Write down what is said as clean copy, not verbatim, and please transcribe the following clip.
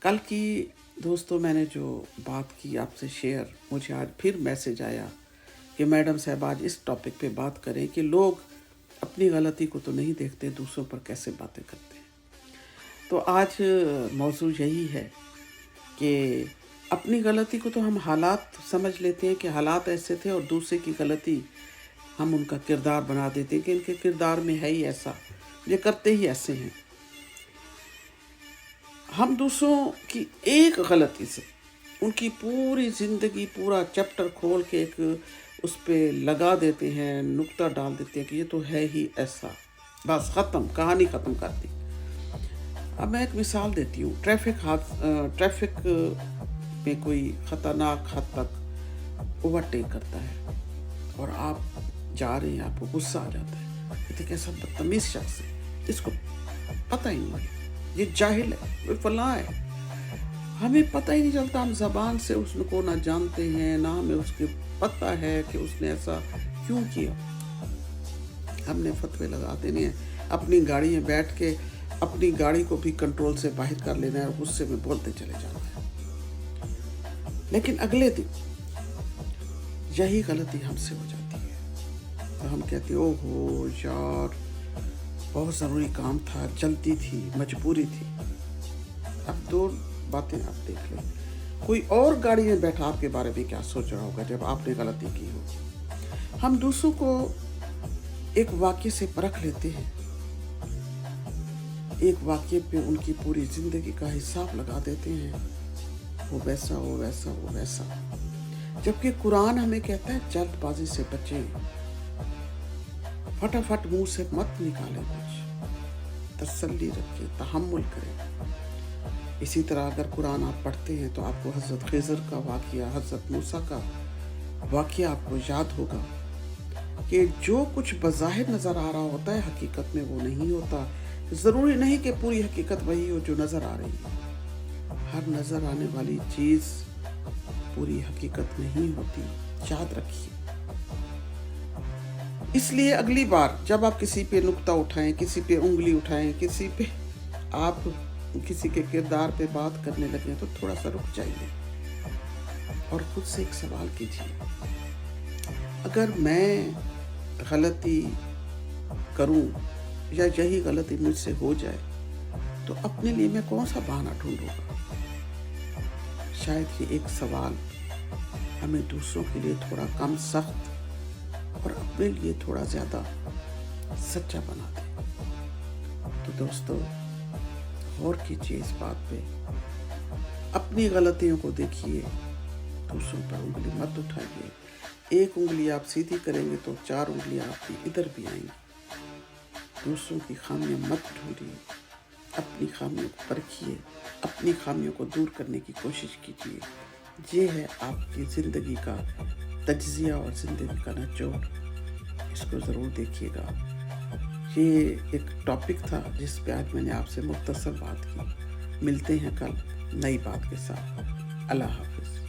کل کی دوستوں میں نے جو بات کی آپ سے شیئر، مجھے آج پھر میسج آیا کہ میڈم صاحب آج اس ٹاپک پہ بات کریں کہ لوگ اپنی غلطی کو تو نہیں دیکھتے، دوسروں پر کیسے باتیں کرتے ہیں۔ تو آج موضوع یہی ہے کہ اپنی غلطی کو تو ہم حالات سمجھ لیتے ہیں کہ حالات ایسے تھے، اور دوسرے کی غلطی ہم ان کا کردار بنا دیتے ہیں کہ ان کے کردار میں ہے ہی ایسا، یہ کرتے ہی ایسے ہیں۔ ہم دوسروں کی ایک غلطی سے ان کی پوری زندگی، پورا چیپٹر کھول کے ایک اس پہ لگا دیتے ہیں، نقطہ ڈال دیتے ہیں کہ یہ تو ہے ہی ایسا، بس ختم، کہانی ختم کر دی۔ اب میں ایک مثال دیتی ہوں۔ ٹریفک میں کوئی خطرناک حد تک اوورٹیک کرتا ہے اور آپ جا رہے ہیں، آپ کو غصہ آ جاتا ہے، یہ کیسا بدتمیز شخص ہے، اس کو پتہ ہی نہیں، یہ جاہل ہے، یہ فلاں ہے۔ ہمیں پتہ ہی نہیں چلتا، ہم زبان سے اس کو نہ جانتے ہیں، نہ ہمیں اس کے پتہ ہے کہ اس نے ایسا کیوں کیا۔ ہم نے فتوے لگا دینے ہیں، اپنی گاڑی میں بیٹھ کے اپنی گاڑی کو بھی کنٹرول سے باہر کر لینا ہے اور غصے میں بولتے چلے جانا ہے۔ لیکن اگلے دن یہی غلطی ہم سے ہو جاتی ہے تو ہم کہتے ہیں او ہو یار، بہت ضروری کام تھا، جلدی تھی، مجبوری تھی۔ اب دو باتیں آپ دیکھ لیں، کوئی اور گاڑی میں بیٹھا آپ کے بارے میں کیا سوچ رہا ہوگا جب آپ نے غلطی کی ہوگی۔ ہم دوسروں کو ایک واقعے سے پرکھ لیتے ہیں، ایک واقعے پہ ان کی پوری زندگی کا حساب لگا دیتے ہیں، وہ ویسا، وہ ویسا، وہ ویسا۔ جبکہ قرآن ہمیں کہتا ہے جلد بازی سے بچیں، فٹافٹ منہ سے مت نکالیں کچھ، تسلی رکھیں، تحمل کریں۔ اسی طرح اگر قرآن آپ پڑھتے ہیں تو آپ کو حضرت خضر کا واقعہ، حضرت موسیٰ کا واقعہ آپ کو یاد ہوگا کہ جو کچھ بظاہر نظر آ رہا ہوتا ہے حقیقت میں وہ نہیں ہوتا۔ ضروری نہیں کہ پوری حقیقت وہی ہو جو نظر آ رہی ہے، ہر نظر آنے والی چیز پوری حقیقت نہیں ہوتی، یاد رکھیے۔ اس لیے اگلی بار جب آپ کسی پہ نقطہ اٹھائیں، کسی پہ انگلی اٹھائیں، کسی پہ آپ کسی کے کردار پہ بات کرنے لگیں تو تھوڑا سا رک جائیے اور خود سے ایک سوال کیجیے، اگر میں غلطی کروں یا یہی غلطی مجھ سے ہو جائے تو اپنے لیے میں کون سا بہانہ ڈھونڈوں گا؟ شاید یہ ایک سوال ہمیں دوسروں کے لیے تھوڑا کم سخت اور اپنے لیے تھوڑا زیادہ سچا بنا دے۔ تو دوستو غور کیجیے اس بات پہ، اپنی غلطیوں کو دیکھیے، دوسروں پر انگلی مت اٹھائیے۔ ایک انگلی آپ سیدھی کریں گے تو 4 انگلیاں آپ کی ادھر بھی آئیں گی۔ دوسروں کی خامیاں مت ڈھونڈیے، اپنی خامیوں کو پرکھیے، اپنی خامیوں کو دور کرنے کی کوشش کیجیے۔ یہ ہے آپ کی زندگی کا تجزیہ اور زندگی کا نچوڑ، اس کو ضرور دیکھیے گا۔ یہ ایک ٹاپک تھا جس پہ آج میں نے آپ سے مختصر بات کی۔ ملتے ہیں کل نئی بات کے ساتھ۔ اللہ حافظ۔